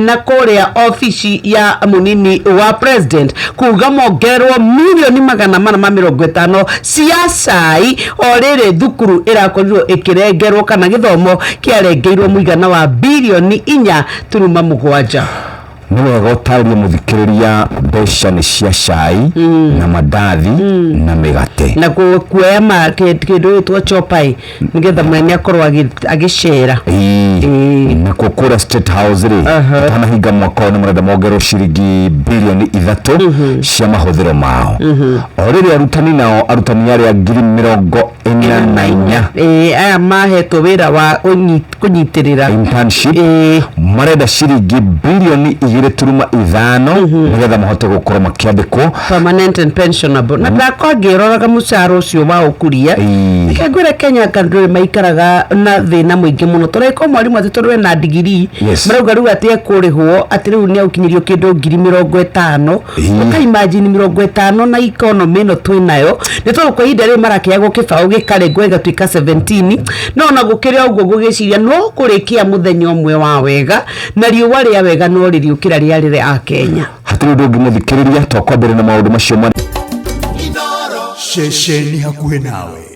na kuria ofisi ya munini wa president kuga mongerwo milioni 450 cia cai orire thukuru irakorirwo ikirengerwo kana githomo kiarengeirwo muigana wa bilioni 4.7. Niwe gotaria muthikiriria mbeca ni cia cai na mandathi na migate na kuoya kindu itwa chopai nigetha mwene akorwo agicera na kukura State House ri tana hinga mwaka ni murenda mongerwo ciringi bilioni 3 cia mahuthiro mao orire arutani yari ya 24,000 aya mahetwo wira wa kunyitirira internship marenda ciringi bilioni 2.5 nigetha mahote gukorwo makiandikwo permanent and pensionable na ndakongeroraga mucara ucio wa ukuria nikagwira Kenya kandure maikaraga na thina muingi muno toreko mwalimu atitorwe na degree marauga riu atie kurihwo ati riu ni aukinyirio kindu 50,000 uka imagine 50 na economy no twinayo nitoro kwa ida ri marakiago kibao gikarengwo igatuika 17 no na gukiria uguo gugiciria no kurikia muthenya umwe wa wega na riuwa ria wega no ririukira riarire a Kenya hatiri ndungi muthikiriria twakwambire na maundu macio Shesheni hakuhe nawe.